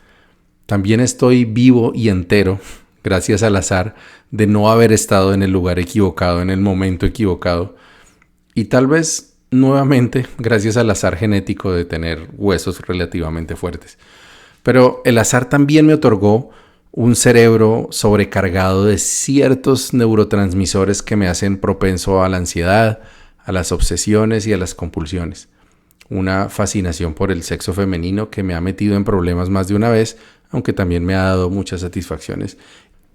También estoy vivo y entero gracias al azar de no haber estado en el lugar equivocado, en el momento equivocado. Y tal vez nuevamente gracias al azar genético de tener huesos relativamente fuertes. Pero el azar también me otorgó un cerebro sobrecargado de ciertos neurotransmisores que me hacen propenso a la ansiedad, a las obsesiones y a las compulsiones. Una fascinación por el sexo femenino que me ha metido en problemas más de una vez, aunque también me ha dado muchas satisfacciones.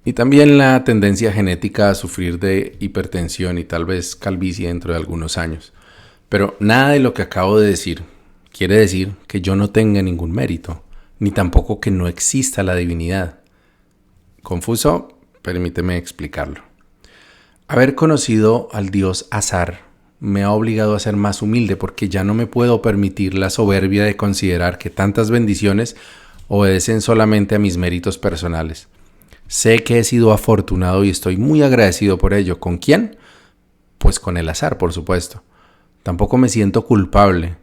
Y también la tendencia genética a sufrir de hipertensión y tal vez calvicie dentro de algunos años. Pero nada de lo que acabo de decir quiere decir que yo no tenga ningún mérito, ni tampoco que no exista la divinidad. ¿Confuso? Permíteme explicarlo. Haber conocido al Dios azar me ha obligado a ser más humilde porque ya no me puedo permitir la soberbia de considerar que tantas bendiciones obedecen solamente a mis méritos personales. Sé que he sido afortunado y estoy muy agradecido por ello. ¿Con quién? Pues con el azar, por supuesto. Tampoco me siento culpable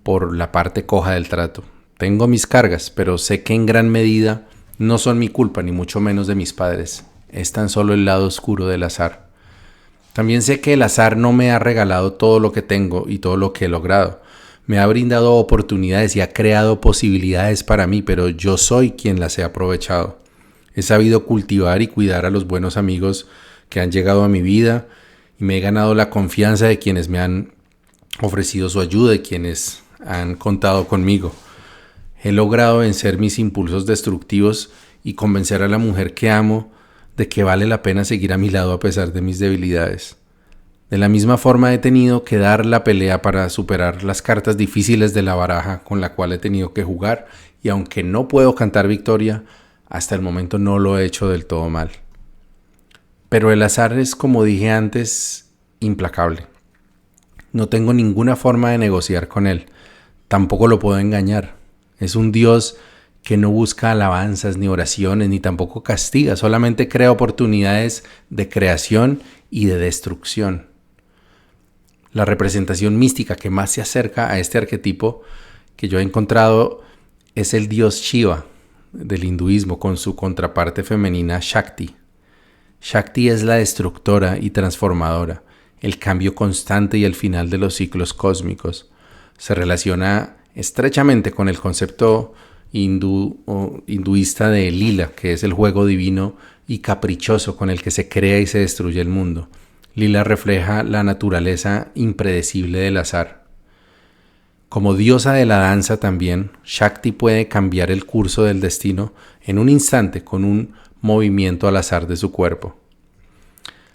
por la parte coja del trato. Tengo mis cargas, pero sé que en gran medida no son mi culpa, ni mucho menos de mis padres. Es tan solo el lado oscuro del azar. También sé que el azar no me ha regalado todo lo que tengo y todo lo que he logrado. Me ha brindado oportunidades y ha creado posibilidades para mí, pero yo soy quien las he aprovechado. He sabido cultivar y cuidar a los buenos amigos que han llegado a mi vida y me he ganado la confianza de quienes me han ofrecido su ayuda y quienes han contado conmigo. He logrado vencer mis impulsos destructivos y convencer a la mujer que amo de que vale la pena seguir a mi lado a pesar de mis debilidades. De la misma forma he tenido que dar la pelea para superar las cartas difíciles de la baraja con la cual he tenido que jugar, y aunque no puedo cantar victoria, hasta el momento no lo he hecho del todo mal. Pero el azar es, como dije antes, implacable. No tengo ninguna forma de negociar con él. Tampoco lo puedo engañar. Es un Dios que no busca alabanzas ni oraciones, ni tampoco castiga. Solamente crea oportunidades de creación y de destrucción. La representación mística que más se acerca a este arquetipo que yo he encontrado es el dios Shiva del hinduismo, con su contraparte femenina Shakti. Shakti es la destructora y transformadora, el cambio constante y el final de los ciclos cósmicos. Se relaciona estrechamente con el concepto hinduista de Lila, que es el juego divino y caprichoso con el que se crea y se destruye el mundo. Lila refleja la naturaleza impredecible del azar. Como diosa de la danza también, Shakti puede cambiar el curso del destino en un instante con un movimiento al azar de su cuerpo.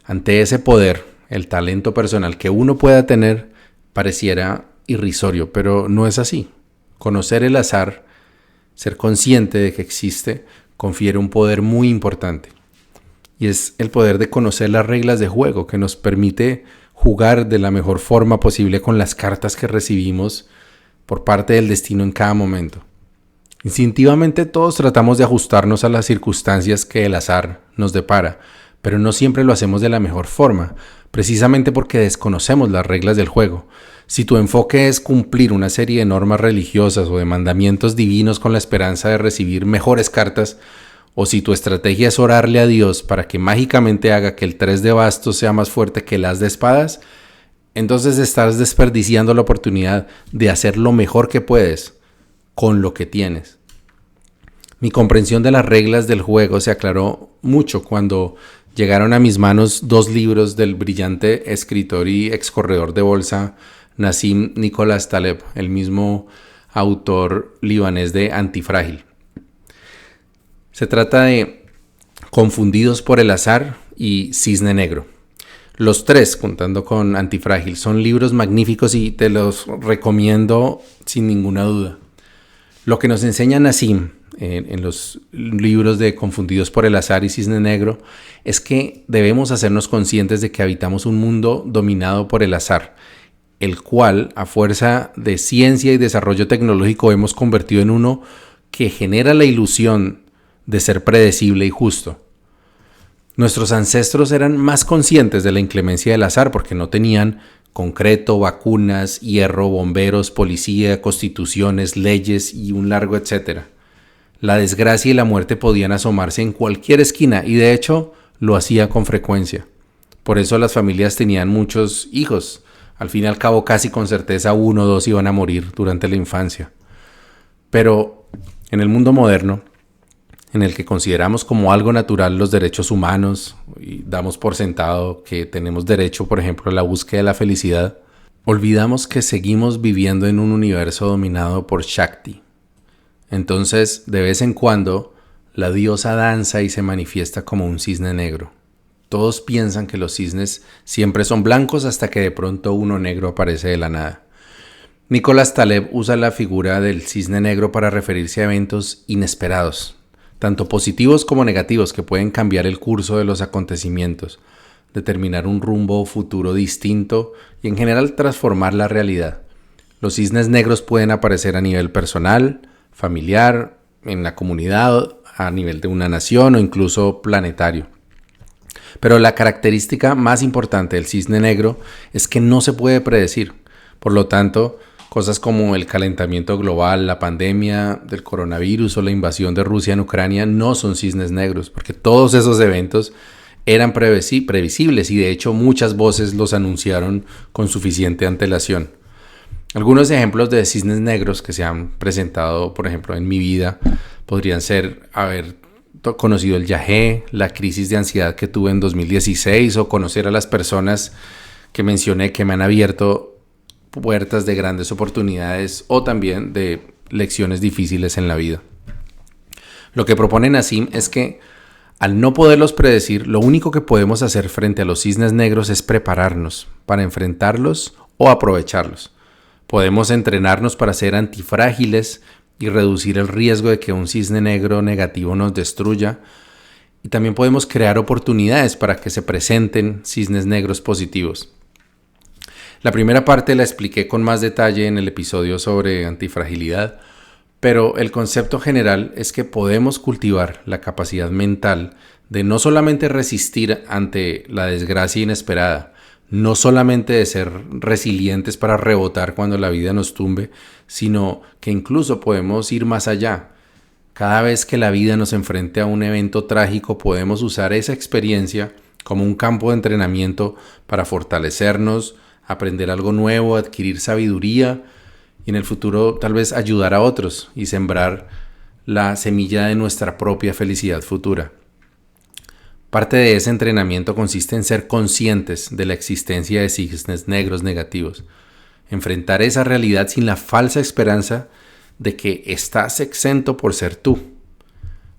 Ante ese poder, el talento personal que uno pueda tener pareciera irrisorio, pero no es así. Conocer el azar, ser consciente de que existe, confiere un poder muy importante. Y es el poder de conocer las reglas de juego que nos permite jugar de la mejor forma posible con las cartas que recibimos por parte del destino en cada momento. Instintivamente todos tratamos de ajustarnos a las circunstancias que el azar nos depara, pero no siempre lo hacemos de la mejor forma, precisamente porque desconocemos las reglas del juego. Si tu enfoque es cumplir una serie de normas religiosas o de mandamientos divinos con la esperanza de recibir mejores cartas, o si tu estrategia es orarle a Dios para que mágicamente haga que el 3 de bastos sea más fuerte que el as de espadas, entonces estás desperdiciando la oportunidad de hacer lo mejor que puedes con lo que tienes. Mi comprensión de las reglas del juego se aclaró mucho cuando llegaron a mis manos 2 libros del brillante escritor y ex corredor de bolsa Nassim Nicholas Taleb, el mismo autor libanés de Antifrágil. Se trata de Confundidos por el azar y Cisne Negro. Los 3, contando con Antifrágil, son libros magníficos y te los recomiendo sin ninguna duda. Lo que nos enseña Nassim en los libros de Confundidos por el azar y Cisne Negro es que debemos hacernos conscientes de que habitamos un mundo dominado por el azar, el cual, a fuerza de ciencia y desarrollo tecnológico, hemos convertido en uno que genera la ilusión de ser predecible y justo. Nuestros ancestros eran más conscientes de la inclemencia del azar porque no tenían concreto, vacunas, hierro, bomberos, policía, constituciones, leyes y un largo etcétera. La desgracia y la muerte podían asomarse en cualquier esquina y de hecho lo hacía con frecuencia. Por eso las familias tenían muchos hijos. Al fin y al cabo casi con certeza 1 o 2 iban a morir durante la infancia. Pero en el mundo moderno, en el que consideramos como algo natural los derechos humanos y damos por sentado que tenemos derecho, por ejemplo, a la búsqueda de la felicidad, olvidamos que seguimos viviendo en un universo dominado por Shakti. Entonces, de vez en cuando, la diosa danza y se manifiesta como un cisne negro. Todos piensan que los cisnes siempre son blancos hasta que de pronto uno negro aparece de la nada. Nicholas Taleb usa la figura del cisne negro para referirse a eventos inesperados, tanto positivos como negativos, que pueden cambiar el curso de los acontecimientos, determinar un rumbo futuro distinto y en general transformar la realidad. Los cisnes negros pueden aparecer a nivel personal, familiar en la comunidad, a nivel de una nación o incluso planetario. Pero la característica más importante del cisne negro es que no se puede predecir. Por lo tanto, cosas como el calentamiento global, la pandemia del coronavirus o la invasión de Rusia en Ucrania no son cisnes negros, porque todos esos eventos eran previsibles y de hecho muchas voces los anunciaron con suficiente antelación. Algunos ejemplos de cisnes negros que se han presentado, por ejemplo, en mi vida, podrían ser haber conocido el yagé, la crisis de ansiedad que tuve en 2016 o conocer a las personas que mencioné que me han abierto puertas de grandes oportunidades o también de lecciones difíciles en la vida. Lo que propone Nassim es que al no poderlos predecir, lo único que podemos hacer frente a los cisnes negros es prepararnos para enfrentarlos o aprovecharlos. Podemos entrenarnos para ser antifrágiles y reducir el riesgo de que un cisne negro negativo nos destruya. Y también podemos crear oportunidades para que se presenten cisnes negros positivos. La primera parte la expliqué con más detalle en el episodio sobre antifragilidad, pero el concepto general es que podemos cultivar la capacidad mental de no solamente resistir ante la desgracia inesperada, no solamente de ser resilientes para rebotar cuando la vida nos tumbe, sino que incluso podemos ir más allá. Cada vez que la vida nos enfrente a un evento trágico, podemos usar esa experiencia como un campo de entrenamiento para fortalecernos, aprender algo nuevo, adquirir sabiduría y en el futuro tal vez ayudar a otros y sembrar la semilla de nuestra propia felicidad futura. Parte de ese entrenamiento consiste en ser conscientes de la existencia de cisnes negros negativos. Enfrentar esa realidad sin la falsa esperanza de que estás exento por ser tú.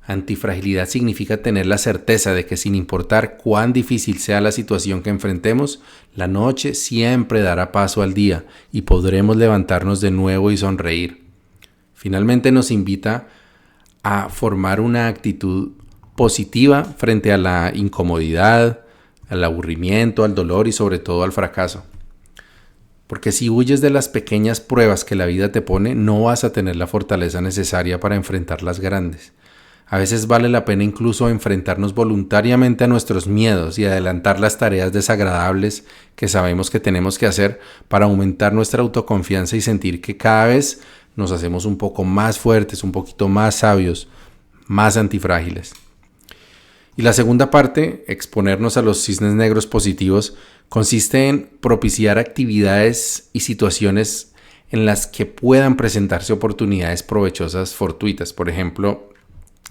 Antifragilidad significa tener la certeza de que sin importar cuán difícil sea la situación que enfrentemos, la noche siempre dará paso al día y podremos levantarnos de nuevo y sonreír. Finalmente nos invita a formar una actitud positiva frente a la incomodidad, al aburrimiento, al dolor y sobre todo al fracaso. Porque si huyes de las pequeñas pruebas que la vida te pone, no vas a tener la fortaleza necesaria para enfrentar las grandes. A veces vale la pena incluso enfrentarnos voluntariamente a nuestros miedos y adelantar las tareas desagradables que sabemos que tenemos que hacer para aumentar nuestra autoconfianza y sentir que cada vez nos hacemos un poco más fuertes, un poquito más sabios, más antifrágiles. Y la segunda parte, exponernos a los cisnes negros positivos, consiste en propiciar actividades y situaciones en las que puedan presentarse oportunidades provechosas fortuitas. Por ejemplo,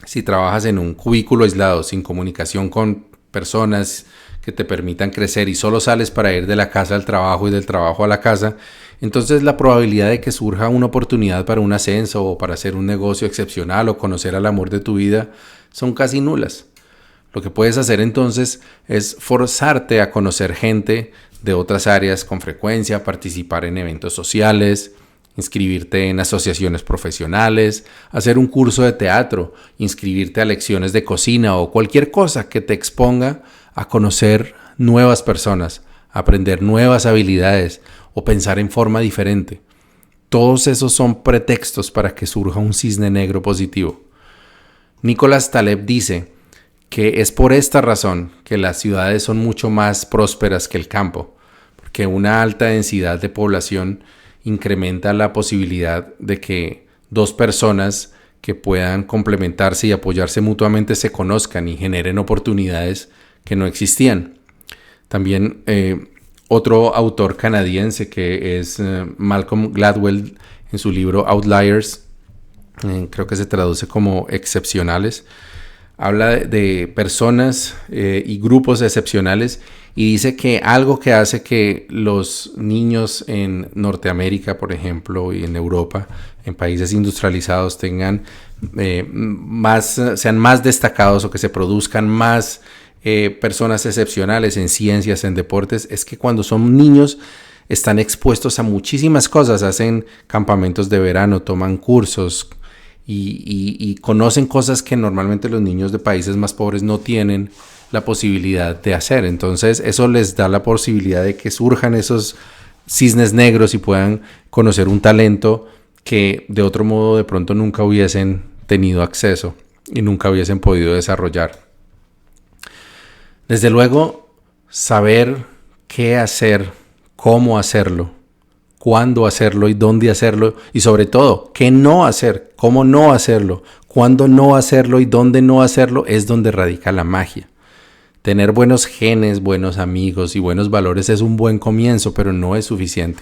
si trabajas en un cubículo aislado, sin comunicación con personas que te permitan crecer y solo sales para ir de la casa al trabajo y del trabajo a la casa, entonces la probabilidad de que surja una oportunidad para un ascenso o para hacer un negocio excepcional o conocer al amor de tu vida son casi nulas. Lo que puedes hacer entonces es forzarte a conocer gente de otras áreas con frecuencia, participar en eventos sociales, inscribirte en asociaciones profesionales, hacer un curso de teatro, inscribirte a lecciones de cocina o cualquier cosa que te exponga a conocer nuevas personas, aprender nuevas habilidades o pensar en forma diferente. Todos esos son pretextos para que surja un cisne negro positivo. Nicolás Taleb dice que es por esta razón que las ciudades son mucho más prósperas que el campo, porque una alta densidad de población incrementa la posibilidad de que dos personas que puedan complementarse y apoyarse mutuamente se conozcan y generen oportunidades que no existían. También otro autor canadiense que es Malcolm Gladwell, en su libro Outliers, creo que se traduce como excepcionales, habla de personas y grupos excepcionales y dice que algo que hace que los niños en Norteamérica, por ejemplo, y en Europa, en países industrializados, sean más destacados o que se produzcan más personas excepcionales en ciencias, en deportes, es que cuando son niños están expuestos a muchísimas cosas, hacen campamentos de verano, toman cursos, y conocen cosas que normalmente los niños de países más pobres no tienen la posibilidad de hacer. Entonces eso les da la posibilidad de que surjan esos cisnes negros y puedan conocer un talento que de otro modo de pronto nunca hubiesen tenido acceso y nunca hubiesen podido desarrollar. Desde luego, saber qué hacer, cómo hacerlo, cuándo hacerlo y dónde hacerlo, y sobre todo, qué no hacer, cómo no hacerlo, cuándo no hacerlo y dónde no hacerlo, es donde radica la magia. Tener buenos genes, buenos amigos y buenos valores es un buen comienzo, pero no es suficiente.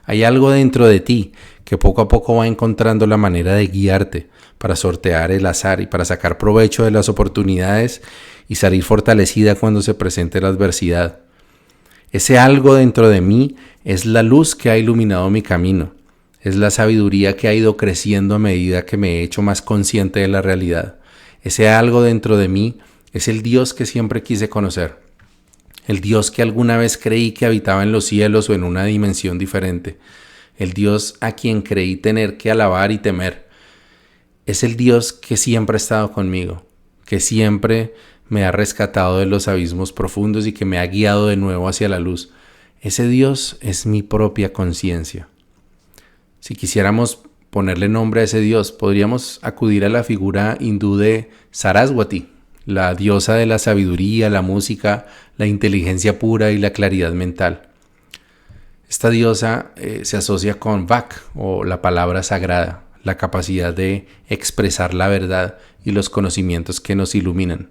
Hay algo dentro de ti que poco a poco va encontrando la manera de guiarte para sortear el azar y para sacar provecho de las oportunidades y salir fortalecida cuando se presente la adversidad. Ese algo dentro de mí es la luz que ha iluminado mi camino. Es la sabiduría que ha ido creciendo a medida que me he hecho más consciente de la realidad. Ese algo dentro de mí es el Dios que siempre quise conocer. El Dios que alguna vez creí que habitaba en los cielos o en una dimensión diferente. El Dios a quien creí tener que alabar y temer. Es el Dios que siempre ha estado conmigo, que siempre me ha rescatado de los abismos profundos y que me ha guiado de nuevo hacia la luz. Ese Dios es mi propia conciencia. Si quisiéramos ponerle nombre a ese Dios, podríamos acudir a la figura hindú de Saraswati, la diosa de la sabiduría, la música, la inteligencia pura y la claridad mental. Esta diosa se asocia con Vak, o la palabra sagrada, la capacidad de expresar la verdad y los conocimientos que nos iluminan.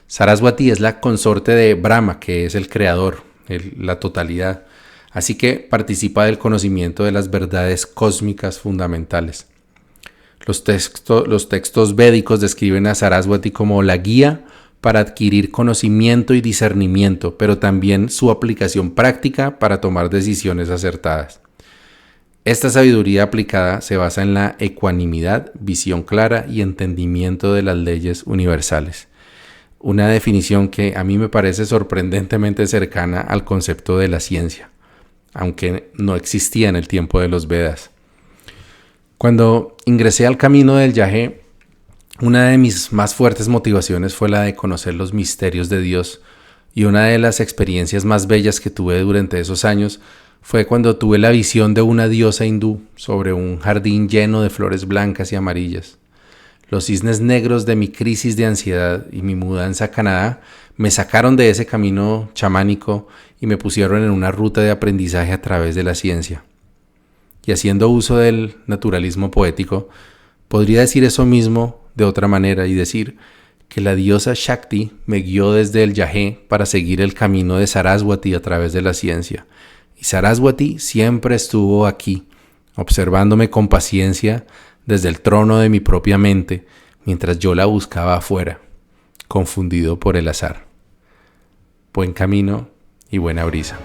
Saraswati es la consorte de Brahma, que es el creador, la totalidad, así que participa del conocimiento de las verdades cósmicas fundamentales. Los textos védicos describen a Saraswati como la guía para adquirir conocimiento y discernimiento, pero también su aplicación práctica para tomar decisiones acertadas. Esta sabiduría aplicada se basa en la ecuanimidad, visión clara y entendimiento de las leyes universales. Una definición que a mí me parece sorprendentemente cercana al concepto de la ciencia, aunque no existía en el tiempo de los Vedas. Cuando ingresé al camino del yagé, una de mis más fuertes motivaciones fue la de conocer los misterios de Dios, y una de las experiencias más bellas que tuve durante esos años fue cuando tuve la visión de una diosa hindú sobre un jardín lleno de flores blancas y amarillas. Los cisnes negros de mi crisis de ansiedad y mi mudanza a Canadá me sacaron de ese camino chamánico y me pusieron en una ruta de aprendizaje a través de la ciencia. Y haciendo uso del naturalismo poético, podría decir eso mismo de otra manera y decir que la diosa Shakti me guió desde el yagé para seguir el camino de Saraswati a través de la ciencia. Y Saraswati siempre estuvo aquí, observándome con paciencia desde el trono de mi propia mente, mientras yo la buscaba afuera, confundido por el azar. Buen camino y buena brisa.